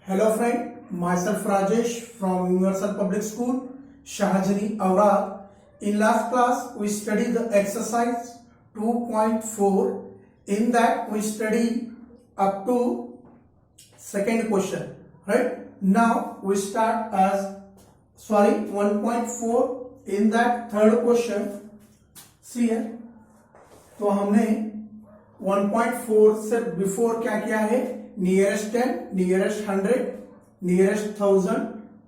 Hello friend, myself Rajesh from Universal Public School, Shahjani, Aurad. In last class, we studied the exercise 2.4. In that, we study up to second question. Right? Now, we start 1.4. In that third question, see here. तो हमने 1.4 से before क्या किया है? Nearest 10, nearest 100, nearest 1000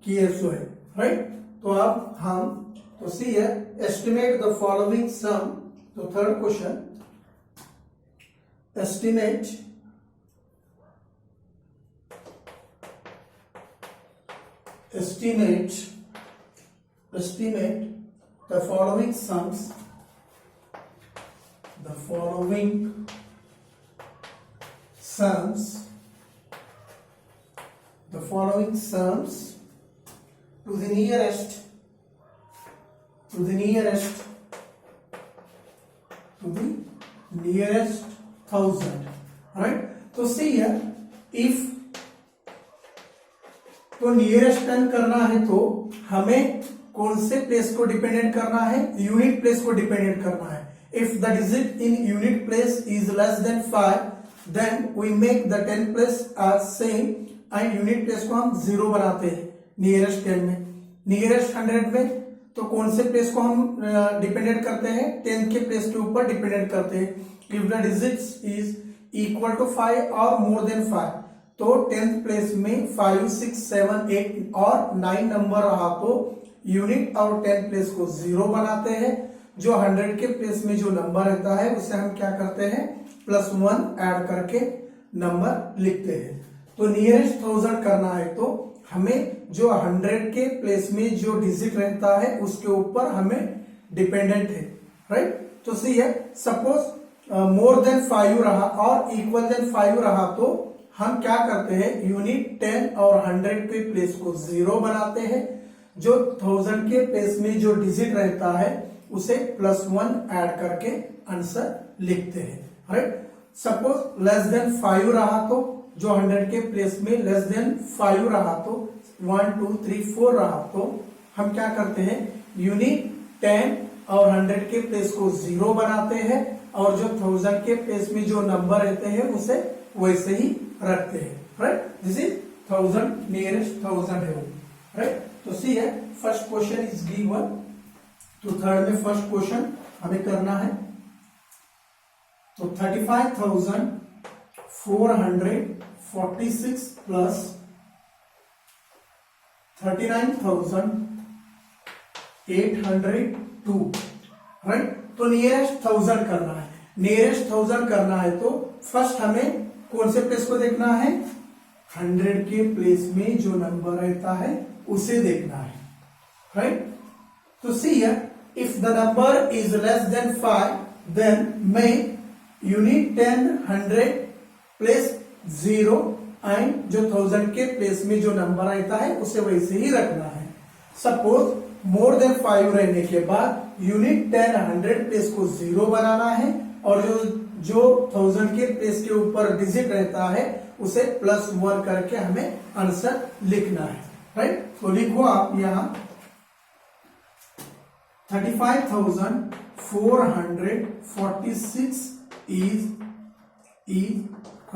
किए सो है, right? तो अब हम तो सी है एस्टिमेट द फॉलोइंग सम. तो third question, estimate the following sums, the following sums to the nearest 1000, right? तो see here, if तो नियरेस्ट 10 करना है तो हमें कौन से प्लेस को डिपेंडेंट करना है? यूनिट प्लेस को डिपेंडेंट करना है. If the digit in unit place is less than 5, then we make the 10 place as same and unit place को हम 0 बनाते हैं नियरेस्ट 10 में. नियरेस्ट 100 में तो कौन से प्लेस को हम डिपेंडेंट करते हैं? 10 के प्लेस के ऊपर डिपेंडेंट करते हैं. If the digits is equal to 5 or more than 5, तो 10th प्लेस में 5, 6, 7, 8 और 9 नंबर रहा तो यूनिट और 10th प्लेस को 0 बनाते हैं. जो 100 के प्लेस में जो नंबर रहता है उसे हम क्या करते हैं? +1 ऐड करके नंबर लिखते हैं. तो नियरेस्ट 1000 करना है तो हमें जो 100 के प्लेस में जो डिजिट रहता है उसके ऊपर हमें डिपेंडेंट है, राइट? तो सी है, सपोज मोर देन 5 रहा और इक्वल देन 5 रहा तो हम क्या करते हैं? यूनिट 10 और 100 के प्लेस को 0 बनाते हैं. जो 1000 के प्लेस में जो डिजिट रहता है उसे +1 ऐड करके आंसर लिखते हैं, राइट? सपोज लेस देन 5 रहा तो जो 100 के प्लेस में लेस देन 5 रहा तो 1, 2, 3, 4 रहा तो हम क्या करते हैं? यूनिट 10 और 100 के प्लेस को 0 बनाते हैं और जो 1000 के प्लेस में जो नंबर रहते हैं उसे वैसे ही रखते हैं, राइट? दिस इज 1000, नियरेस्ट 1000 है वो, राइट? तो सी है, फर्स्ट क्वेश्चन इज गिवन. तो थर्ड में फर्स्ट क्वेश्चन हमें करना है. तो 35,446 प्लस 39,802, राइट? तो नियरेस्ट 1000 करना है. नियरेस्ट 1000 करना है तो फर्स्ट हमें कौन से प्लेस को देखना है? 100 के प्लेस में जो नंबर रहता है उसे देखना है, राइट? तो see here, if the number is less than 5, then make unit 10, 100 place 0 and जो 1000 के प्लेस में जो नंबर रहता है उसे वैसे ही रखना है. सपोज मोर देन 5 रहने के बाद यूनिट 10, 100 प्लेस को 0 बनाना है और जो 1000 के प्लेस के ऊपर डिजिट रहता है उसे +1 करके हमें आंसर लिखना है, राइट? तो लिखो आप यहां 35,446 is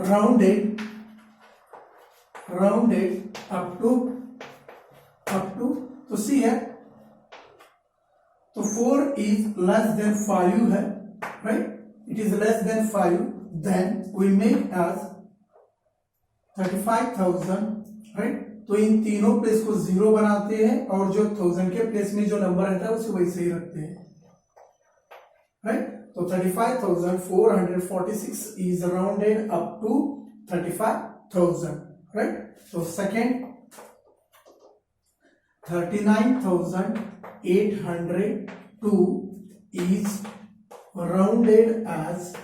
rounded up to तो सी है, तो 4 is less than 5 है, right? It is less than 5, then we make as 35,000, right? तो इन तीनों प्लेस को 0 बनाते हैं और जो 1000 के प्लेस में जो नंबर रहता है उसे वैसे ही रखते हैं, राइट? तो 35,446 is rounded up to 35,000, right? तो second 39,802 is rounded as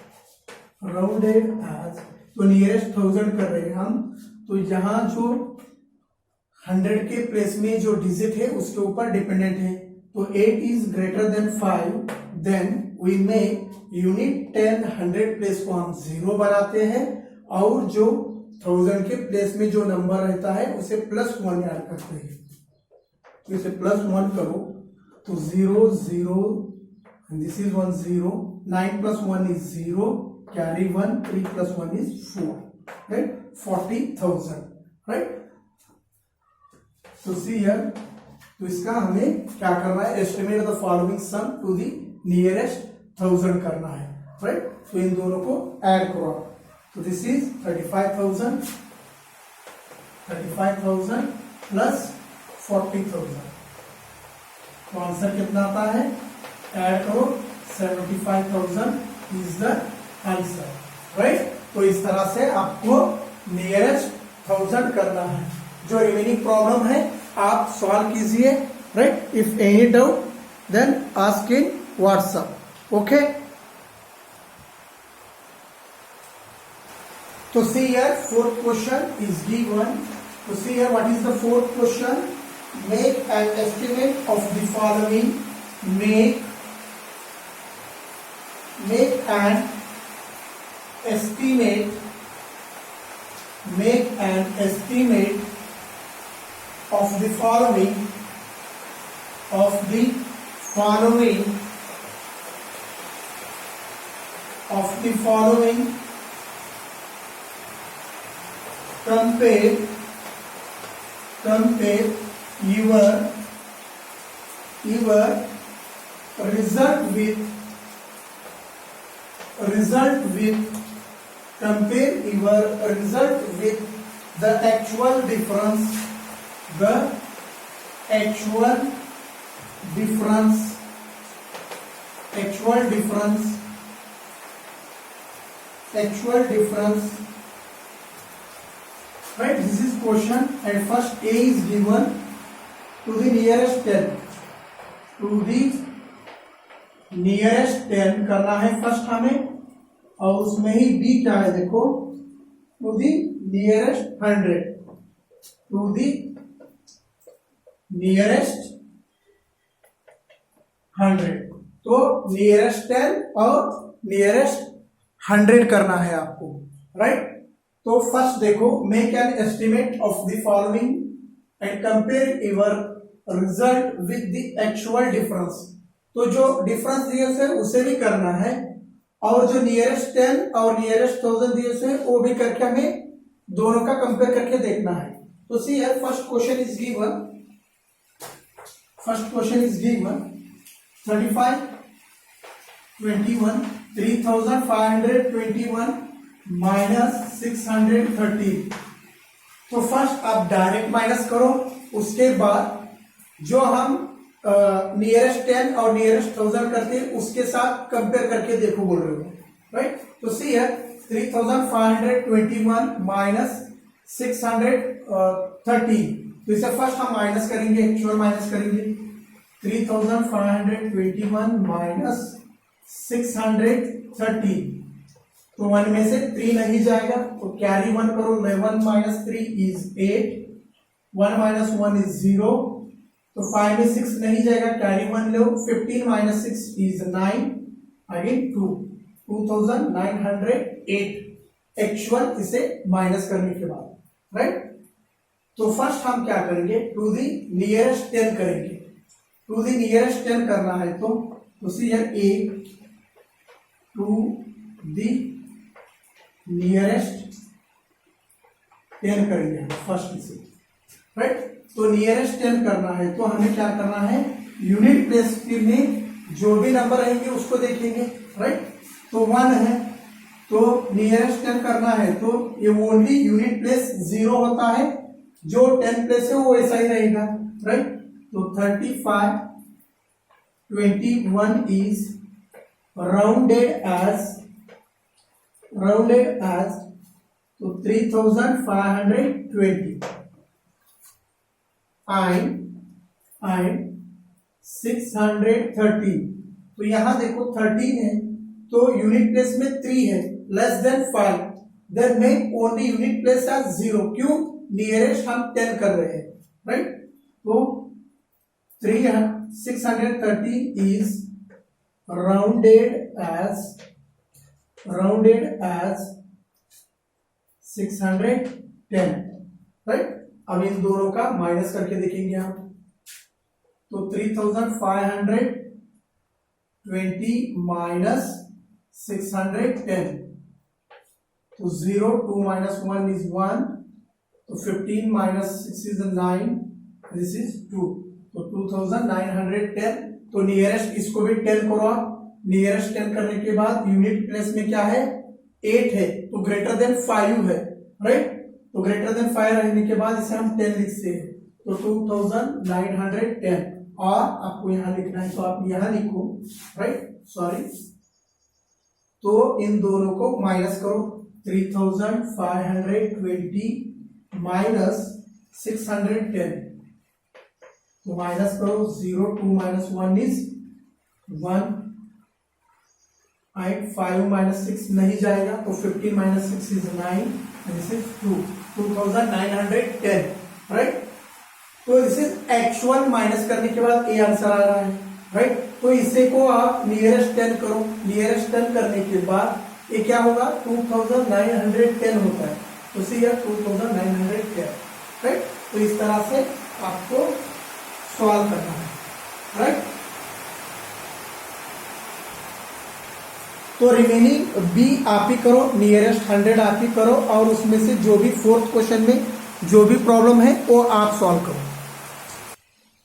to nearest 1000 कर रहे हैं हम. तो यहां जो 100 के प्लेस में जो डिजिट है उसके ऊपर डिपेंडेंट है. तो 8 is greater than 5, then we make unit 10, 100 place को हम 0 बनाते हैं और जो 1000 के प्लेस में जो नंबर रहता है उसे +1 ऐड करते हैं। तो इसे +1 करो तो 0 0 this is 1 0, 9 + 1 is 0, carry 1, 3 + 1 is 4, right? 40,000, right? So see here, तो इसका हमें क्या करना है, estimate the following sum to the nearest 1000 करना है, राइट? तो इन दोनों को ऐड करो। तो दिस इज 35,000 प्लस 40,000, तो आंसर कितना आता है, ऐड करो 75,000 इज द आंसर, राइट? तो इस तरह से आपको नियरेस्ट 1000 करना है। जो रिमेनिंग प्रॉब्लम है आप सॉल्व कीजिए, right? If any doubt then ask in WhatsApp, okay? तो see here fourth question is given. तो see here what is the fourth question, make an estimate of the following, make an estimate of the following compare your result with the actual difference right? This is question, and first A is given to the nearest 10, करना है first हमें, और उसमें ही B क्या है देखो, to the nearest 100, तो nearest 10 और नियरेस्ट 100 करना है आपको, राइट? तो फर्स्ट देखो, make an estimate of the following and compare your result with the actual difference. तो जो डिफरेंस दिए है उसे भी करना है, और जो नियरेस्ट 10 और नियरेस्ट 1000 दिए है वो भी करके हमें दोनों का कंपेयर करके देखना है। तो see here first question is given 35 21 3521 minus 613। तो फर्स्ट आप डायरेक्ट माइनस करो, उसके बाद जो हम नियरेस्ट 10 और नियरेस्ट 1000 करते हैं उसके साथ कंपेयर करके देखो बोल रहे हो, राइट? तो सी हियर 3521 माइनस 613, तो इसे फर्स्ट हम माइनस करेंगे, एक्चुअल माइनस करेंगे। 3521 माइनस 613, तो 1 में से 3 नहीं जाएगा, तो कैरी 1 करो, 11 माइनस 3 इज 8, 1 माइनस 1 इज 0, तो 5 में 6 नहीं जाएगा, carry 1 low, 15 minus 6 is 9, again 2, 2908 actual इसे माइनस करने के बाद, राइट? तो फर्स्ट हम क्या करेंगे, टू दी नियरेस्ट 10 करेंगे। टू दी नियरेस्ट 10 करना है तो see here a to the nearest 10 करेंगे फर्स्ट से, राइट? तो नियरेस्ट 10 करना है तो हमें क्या करना है, यूनिट प्लेस में जो भी नंबर रहेंगे उसको देखेंगे, राइट? तो 1 है तो नियरेस्ट 10 करना है तो ये ओनली यूनिट प्लेस 0 होता है, जो 10 प्लेस है वो ऐसा ही रहेगा, राइट? तो 35 21 इज राउंडेड एज तो 3520 and 613, तो यहां देखो 13 है तो यूनिट प्लेस में 3 है, less than 5, then make only unit place as 0, क्यों, नियरेस्ट हम 10 कर रहे हैं, राइट? तो 613 इज राउंडेड एज 610, राइट। अब इन दोनों का माइनस करके देखेंगे हम, तो 3520 माइनस 610, तो 0, 2 minus 1 is 1, तो 15 minus 6 is 9, this is 2, तो 2910। तो नियरेस्ट इसको भी 10 करो आप, नियरेस्ट 10 करने के बाद यूनिट प्लेस में क्या है 8 है, तो ग्रेटर देन 5 है, राइट। तो ग्रेटर देन 5 रहने के बाद इसे हम 10 लिखते हैं, तो 2910, और आपको यहां लिखना है तो आप यहां लिखो, राइट, सॉरी। तो इन दोनों को माइनस करो, 3520 माइनस 610, तो माइनस करो, 0, 2 minus 1 is 1, 5 minus 6 नहीं जाएगा, तो 15 minus 6 is 9, this is 2, 2910, right. तो दिस इज एक्चुअल, माइनस करने के बाद ए आंसर आ रहा है, राइट। तो इसे को आप नियरेस्ट 10 करो, नियरेस्ट 10 करने के बाद ये क्या होगा 2910 होता है, तो सी 2910, राइट। तो इस तरह से आपको सॉल्व करना है, राइट। तो रिमेनिंग बी आप ही करो, नियरेस्ट 100 आप ही करो, और उसमें से जो भी फोर्थ क्वेश्चन में जो भी प्रॉब्लम है वो आप सॉल्व करो।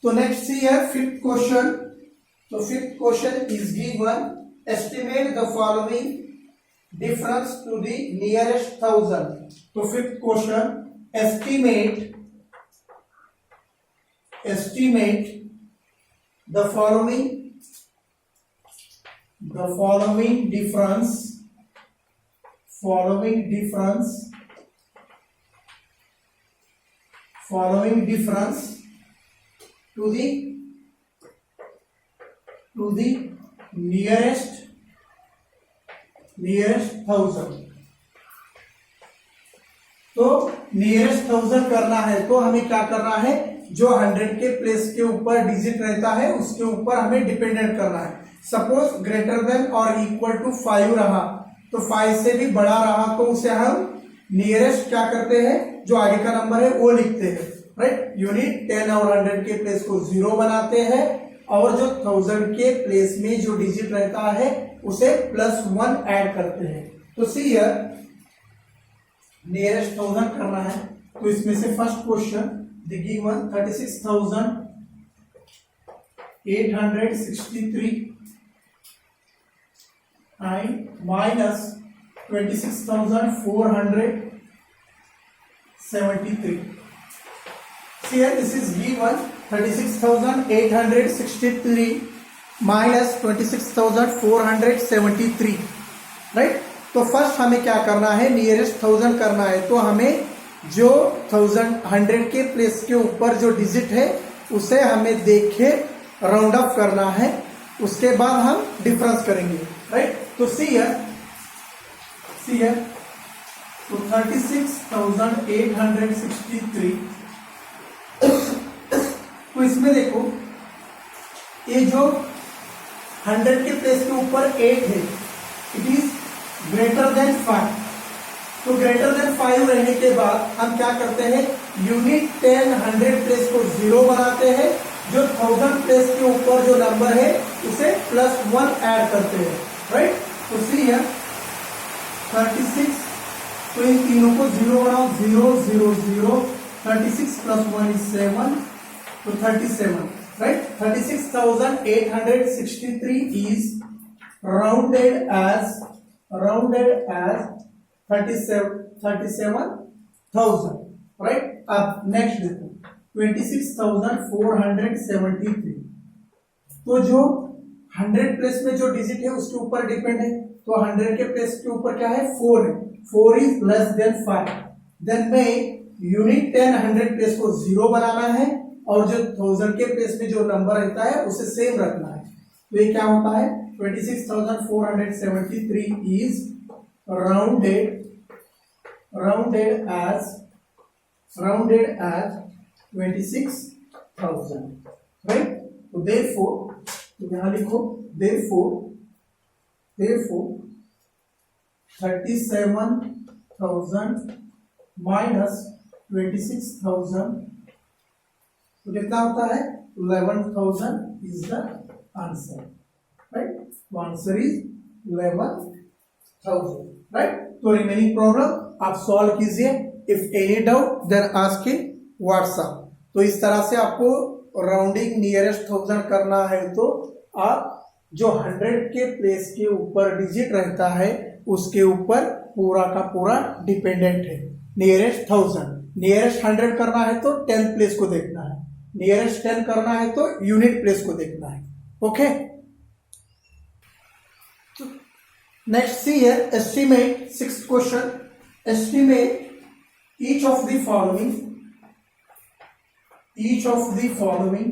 तो नेक्स्ट सी है फिफ्थ क्वेश्चन। तो fifth question is given, estimate the following difference to the nearest 1000। तो fifth question, estimate the following difference to the nearest 1000। तो नियरेस्ट 1000 करना है तो हमें क्या करना है, जो 100 के प्लेस के ऊपर डिजिट रहता है उसके ऊपर हमें डिपेंडेंट करना है। सपोज ग्रेटर देन और इक्वल टू 5 रहा, तो 5 से भी बड़ा रहा तो उसे हम नियरेस्ट क्या करते हैं, जो आगे का नंबर है वो लिखते हैं, राइट। यूनिट 10 और 100 के प्लेस को 0 बनाते हैं, और जो 1000 के प्लेस में जो डिजिट रहता है उसे +1 ऐड करते हैं। तो सी हियर नियरेस्ट 1000 करना है, तो इसमें से first question the given 36,863 minus 26,473। See here, this is given 36,863 minus 26,473, right. तो फर्स्ट हमें क्या करना है, नियरेस्ट 1000 करना है, तो हमें जो 100 के प्लेस के ऊपर जो डिजिट है उसे हमें देख के राउंड अप करना है, उसके बाद हम डिफरेंस करेंगे, राइट। तो सी हियर, तो 36,863, तो इसमें देखो ये जो 100 के प्लेस के ऊपर 8 है, इट इज ग्रेटर देन 5। तो ग्रेटर देन 5 रहने के बाद हम क्या करते हैं, यूनिट 10 100 प्लेस को 0 बनाते हैं, जो 1000 प्लेस के ऊपर जो नंबर है उसे +1 ऐड करते हैं, राइट। तो सी है 36, तो इन तीनों को 0 बनाओ, 0 0 0, 36 + 1 is 7, तो 37, right. 36,863 is rounded as 37,000, right. अब नेक्स्ट देखो 26,473, तो जो 100 प्लेस में जो डिजिट है उसके ऊपर डिपेंड है, तो 100 के प्लेस के ऊपर क्या है 4 है, 4 इज लेस देन 5। देन में यूनिट 10 100 प्लेस को 0 बनाना है, और जो 1000 के प्लेस में जो नंबर रहता है उसे सेम रखना है। तो ये क्या होता है, 26,473 is rounded as 26,000, right। तो therefore, तो यहां लिखो therefore 37,000 माइनस 26,000, तो कितना होता है 11,000 इज द आंसर, राइट। तो आंसर इज 11,000, राइट। तो रिमेनिंग प्रॉब्लम आप सॉल्व कीजिए। If any doubt then ask in WhatsApp. तो इस तरह से आपको राउंडिंग नियरेस्ट 1000 करना है, तो आप जो 100 के प्लेस के ऊपर डिजिट रहता है उसके ऊपर पूरा का पूरा डिपेंडेंट है। नियरेस्ट 1000, नियरेस्ट 100 करना है तो 10 प्लेस को देखना है, नियरेस्ट 10 करना है तो यूनिट प्लेस को देखना है। Okay, next see here, estimate, 6th question, estimate each of the following, each of the following,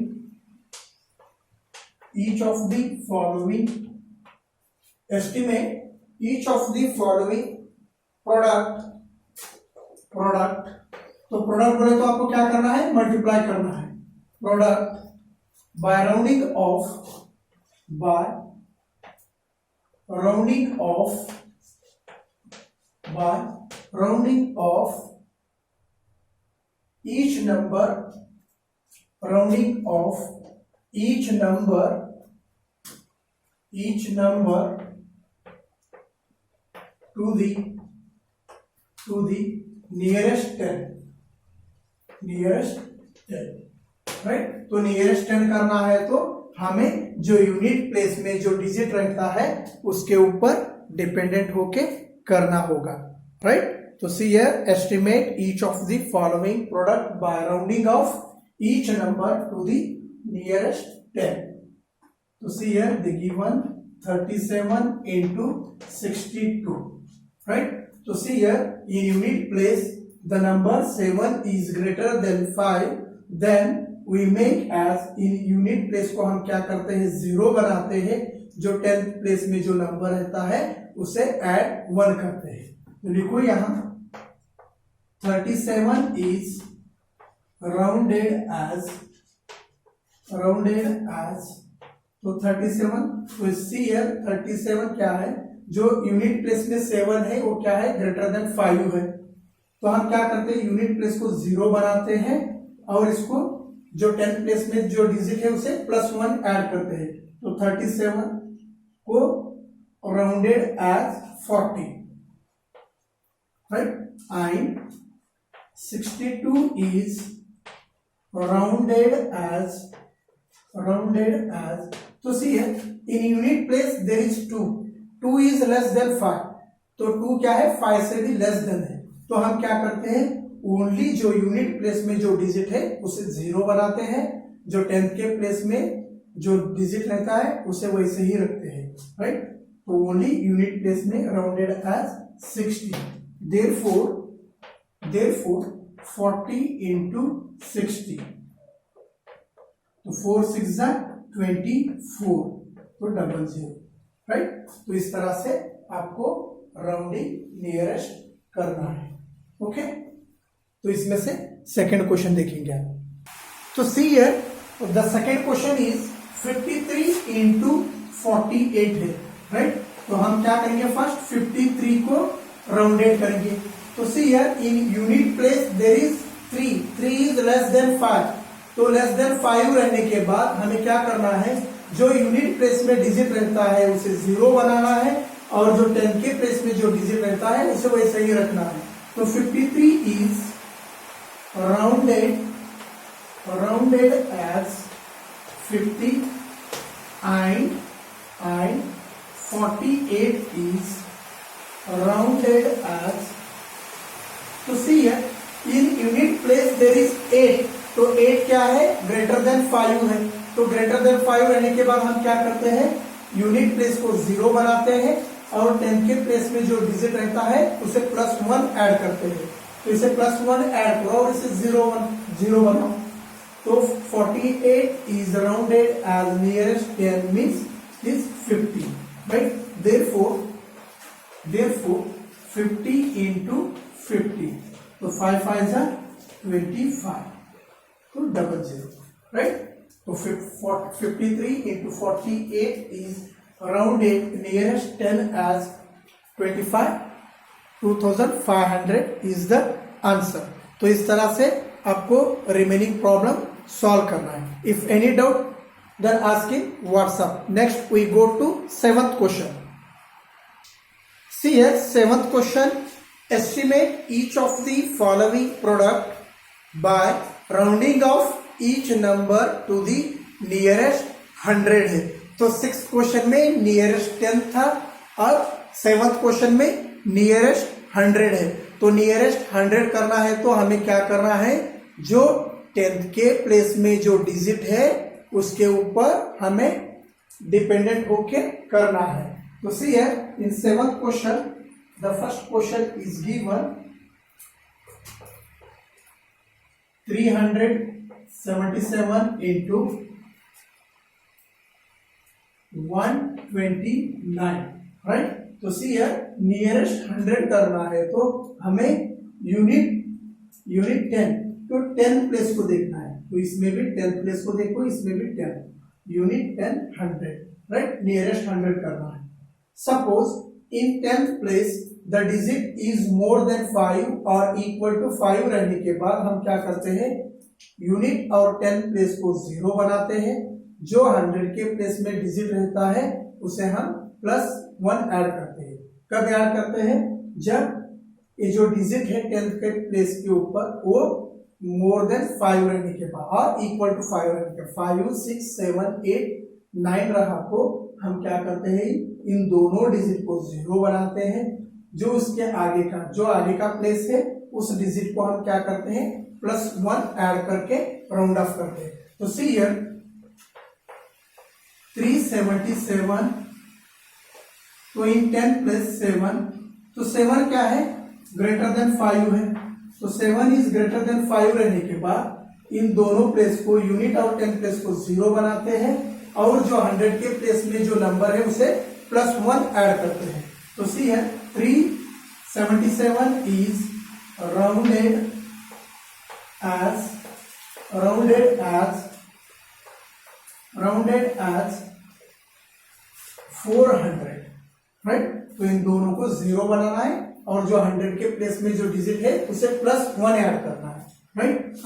each of the following, estimate each of the following product, तो प्रोडक्ट बोले तो आपको क्या करना है, मल्टीप्लाई करना है। Product by rounding off, by rounding off, by rounding off each number, rounding off each number to the nearest 10, right. तो नियरेस्ट 10 करना है तो हमें जो यूनिट प्लेस में जो डिजिट रहता है उसके ऊपर डिपेंडेंट होके करना होगा, राइट। तो see here, estimate each of the following product by rounding off each number to the nearest 10. So see here, the given 37 into 62, right? So see here, in unit place, the number 7 is greater than 5, then we make as, in unit place को हम क्या करते हैं, 0 बनाते हैं, जो 10th place में जो नंबर रहता है उसे add 1 करते हैं। तो लिखो यहाँ 37 is rounded as, तो 37, तो सी हियर 37 क्या है, जो यूनिट प्लेस में 7 है वो क्या है, ग्रेटर देन 5 है। तो हम क्या करते हैं, यूनिट प्लेस को 0 बनाते हैं और इसको जो 10th प्लेस में जो डिजिट है उसे +1 ऐड करते हैं। तो 37 को rounded as 40, right, and 62 is rounded as, तो see here, in unit place there is 2 is less than 5, तो 2 क्या है, 5 से भी लेस देन है। तो हम क्या करते हैं, ओनली जो यूनिट प्लेस में जो डिजिट है उसे 0 बनाते हैं, जो 10th के प्लेस में जो डिजिट रहता है उसे वैसे ही रखते हैं, राइट। तो ओनली यूनिट प्लेस में राउंडेड एज 60, therefore 40 into 60, तो 4 6 24, तो 00, राइट। तो इस तरह से आपको राउंडिंग नियरेस्ट करना है। ओके, तो इसमें से सेकंड क्वेश्चन देखेंगे आप। तो see here, the second question is 53 into 48 है, राइट। तो हम क्या करेंगे, फर्स्ट 53 को राउंडेड करेंगे। तो see here, in unit place there is 3 is less than 5, तो लेस देन 5 रहने के बाद हमें क्या करना है, जो यूनिट प्लेस में डिजिट रहता है उसे 0 बनाना है और जो 10 के प्लेस में जो डिजिट रहता है उसे वैसे ही रखना है। तो 53 is rounded as 50 and 48 is rounded as, तो सी है, in unit place there is 8, तो 8 क्या है, ग्रेटर देन 5 है। तो ग्रेटर देन 5 रहने के बाद हम क्या करते हैं, यूनिट प्लेस को 0 बनाते हैं और 10 के प्लेस में जो डिजिट रहता है उसे +1 ऐड करते हैं। तो इसे +1 ऐड करो और इसे 0 बनाओ। तो 48 is rounded as nearest 10 means is 50, right? Therefore 50 into 50, तो 5 5 are 25, तो 00, right? तो 53 into 48 is rounded nearest 10 as 25. 2500 is the answer. तो इस तरह से आपको रिमेनिंग प्रॉब्लम सॉल्व करना है। If any doubt then ask in WhatsApp. Next we go to 7th question. See here, 7th question. Estimate each of the following product by rounding off each number to the nearest 100 है। तो 6th question में nearest 10 था और 7th question में nearest 100 है। तो nearest 100 करना है तो हमें क्या करना है, जो 10th के प्लेस में जो डिजिट है उसके ऊपर हमें डिपेंडेंट होके करना है। तो सी है, इन 7th question the first question is given 377 into 129, right. तो सी है, नियरेस्ट 100 करना है तो हमें यूनिट 10 तो 10 प्लेस को देखना है। तो इसमें भी 10 प्लेस को देखो, इसमें भी 10, यूनिट 10 100, राइट। नियरेस्ट 100 करना है। Suppose in 10th place the digit is more than 5 और equal to 5 रहने के बाद हम क्या करते हैं, यूनिट और 10 प्लेस को 0 बनाते हैं। जो 100 के प्लेस में डिजिट रहता है उसे हम +1 ऐड करते हैं। कब ऐड करते हैं, जब ये जो डिजिट है 10th के प्लेस के ऊपर वो मोर देन 5 रहने के बाद और इक्वल टू 5 रहने के 5, 6, 7, 8, 9 रहा तो हम क्या करते हैं, इन दोनों डिजिट को 0 बनाते हैं। जो उसके आगे का प्लेस है उस डिजिट को हम क्या करते हैं, +1 ऐड करके राउंड ऑफ करते हैं। तो सी हियर 377, तो इन 10 प्लस 7, तो 7 क्या है, ग्रेटर देन 5 है। तो 7 इज ग्रेटर देन 5 रहने के बाद इन दोनों प्लेस को, यूनिट और 10 प्लेस को 0 बनाते हैं और जो 100 के प्लेस में जो नंबर है उसे +1 ऐड करते हैं। तो सी है 377 इज राउंडेड एज 400, राइट। तो इन दोनों को 0 बनाना है और जो 100 के प्लेस में जो डिजिट है उसे +1 ऐड करना है, right.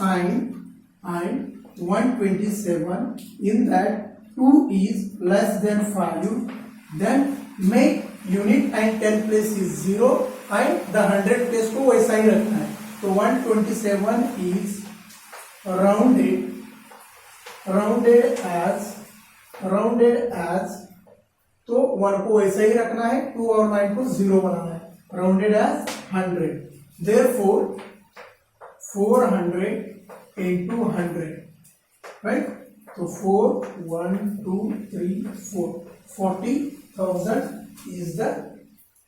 And 127 in that 2 is less than 5, then make unit and 10 place is 0 and the 100 place को वैसा ही रखना है। तो 127 is rounded as, तो 1 को वैसा ही रखना है, 2 और 9 को 0 बनाना है, rounded as 100, therefore 400 into 100, right। तो 4, 1, 2, 3, 4, 40,000 इज द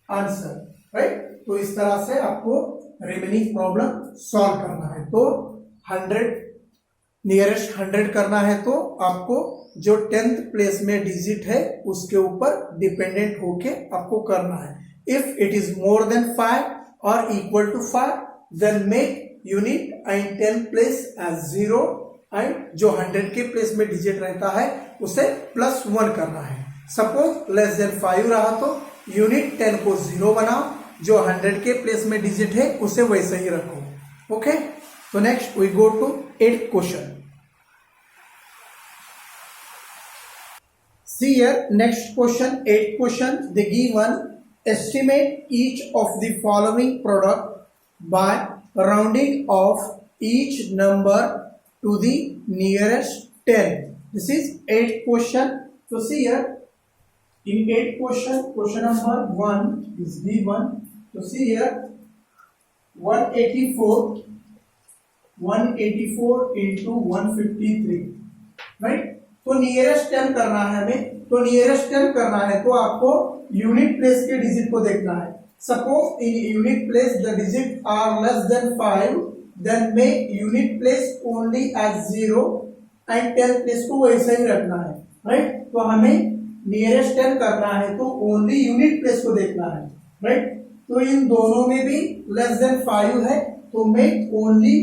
आंसर, राइट। तो इस तरह से आपको रिमेनिंग प्रॉब्लम सॉल्व करना है। तो 100 नियरेस्ट 100 करना है तो आपको जो 10th प्लेस में डिजिट है उसके ऊपर डिपेंडेंट होके आपको करना है। If it is more than 5 और equal to 5 then make unit and 10 place as 0 and जो 100 के प्लेस में डिजिट रहता है उसे +1 करना है। सपोज लेस देन 5 रहा तो यूनिट 10 को 0 बनाओ, जो 100 के प्लेस में डिजिट है उसे वैसे ही रखो। ओके, तो next we go to 8th question. See here, next question, 8th question. They given estimate each of the following product by rounding off each number to the nearest 10. This is 8th question. So see here, in 8th question, question number 1 is given. So see here, 184 into 153, right? तो nearest 10 करना है हमें, तो nearest 10 करना है तो आपको unit place के डिजिट को देखना है। Suppose in unit place the digit are less than 5, then make unit place only as 0 and 10 place को वैसे ही रखना है, राइट। तो हमें नियरेस्ट 10 करना है तो ओनली यूनिट प्लेस को देखना है, राइट। तो इन दोनों में भी लेस देन 5 है तो मेक ओनली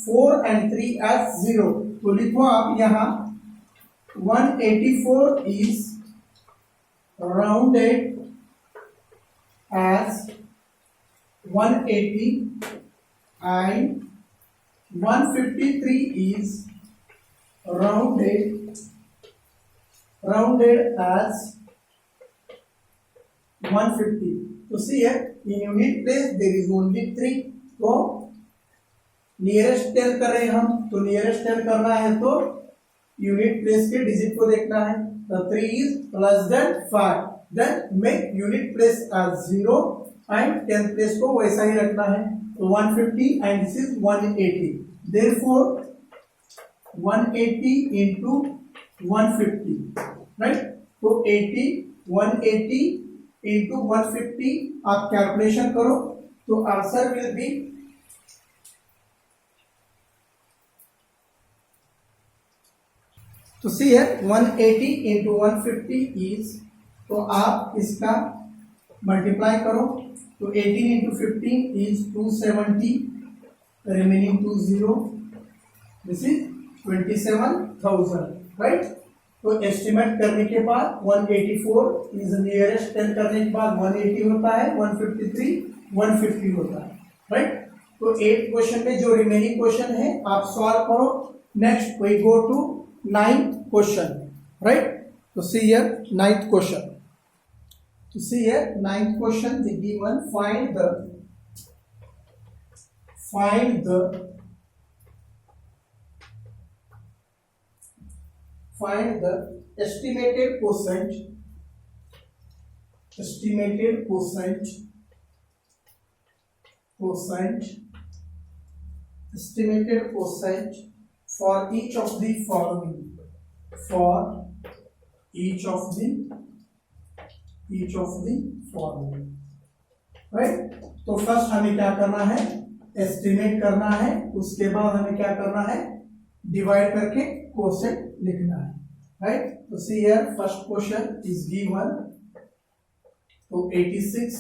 4 एंड 3 एज 0। तो लिखो आप यहाँ 184 is rounded as 180 and 153 is rounded as 150. So see here, in unit place there is only 3. तो नियरेस्ट 10 कर रहे हैं हम, तो नियरेस्ट 10 करना है तो यूनिट प्लेस के डिजिट को देखना है. The 3 is less than 5. Then make unit place as 0 and 10th place को वैसा ही रखना है. तो 150 and this is 180. Therefore 180 into 150, right? तो 180 into 150 आप कैलकुलेशन करो तो आंसर विल बी तो सी है 180 into 150 is, तो आप इसका मल्टीप्लाई करो तो 18 into 15 is 270, remaining 20, this is 27,000, right? तो एस्टिमेट करने के बाद 184 इज नियरेस्ट 10 करने के बाद 180 होता है, 153 150 होता है, राइट? तो 8 क्वेश्चन में जो रिमेनिंग क्वेश्चन है आप सॉल्व करो. Next we go to 9th question, right? तो सी हियर 9th क्वेश्चन. तो see here 9th question the given find the estimated quotient for each of the following, राइट? तो फर्स्ट हमें क्या करना है, एस्टिमेट करना है, उसके बाद हमें क्या करना है, डिवाइड करके क्वोशेंट लिखना है, राइट? तो see here first question is given, तो 86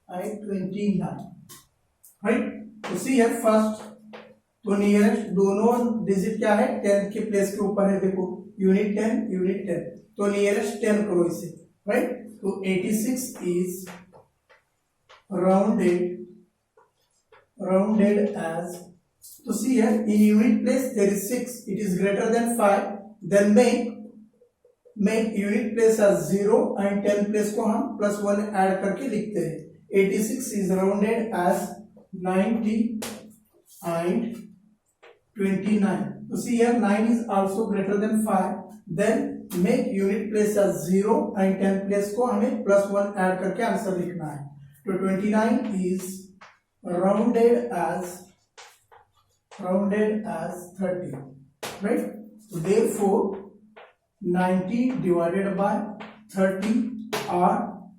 and 29, राइट? तो सी हियर फर्स्ट, तो नियरेस्ट दोनों डिजिट क्या है, 10 के प्लेस के ऊपर है, देखो यूनिट 10 यूनिट 10, तो नियरेस्ट 10 करो इसे, राइट? तो 86 is rounded as, so see here in unit place there is 6, it is greater than 5, then make unit place as 0 and 10 place को हम +1 ऐड करके लिखते हैं. 86 is rounded as 90 and 29. So see here 9 is also greater than 5, then make unit place as 0 and 10 place को हमें +1 add करके answer लिखना है. तो 29 is rounded as 30, right? So therefore 90 divided by 30, और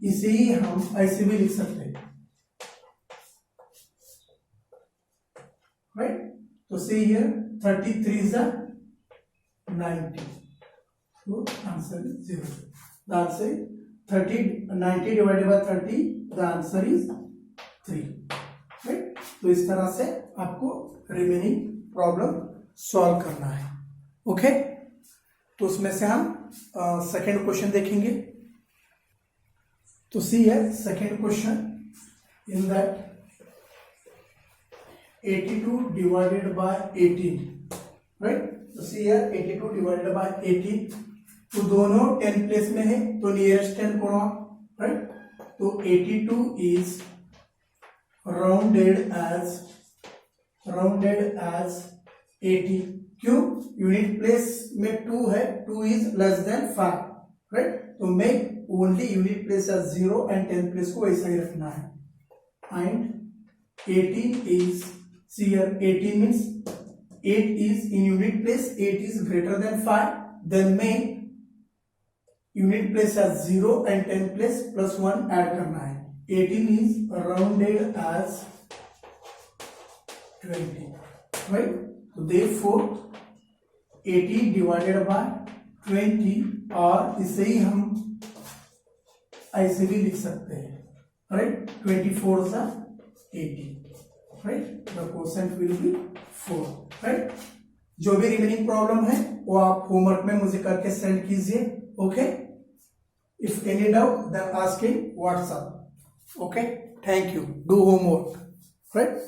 इसे ही हम ऐसे भी लिख सकते हैं, right? तो see here 33 is 90, so answer is 0. The answer is 90 divided by 30, the answer is 3, right? तो इस तरह से आपको रिमेनिंग प्रॉब्लम सॉल्व करना है, ओके? तो उसमें से हम सेकेंड क्वेश्चन देखेंगे. तो सी है second question in that 82 divided by 18, right? तो सी है 82 divided by 18, तो दोनों 10 प्लेस में है, तो नियरेस्ट 10 करो, राइट? तो 82 इज rounded as 80. क्यों? यूनिट प्लेस में 2 है, 2 इज लेस देन 5, राइट? तो make only unit place as 0 and 10 place को ऐसा ही रखना है. And 18 is, see here 18 means 8 is in unit place, 8 is greater than 5, then make unit place as 0 and 10 place +1 add करना है. 18 is rounded as 20, right? So therefore 80 divided by 20, और इसे ही हम ऐसे भी लिख सकते हैं, right? 24 is 80, right? The quotient will be 4, right? जो भी रिमेनिंग प्रॉब्लम है वो आप होमवर्क में मुझे करके सेंड कीजिए, okay? If any doubt then ask in WhatsApp. Okay, thank you. Do homework, right?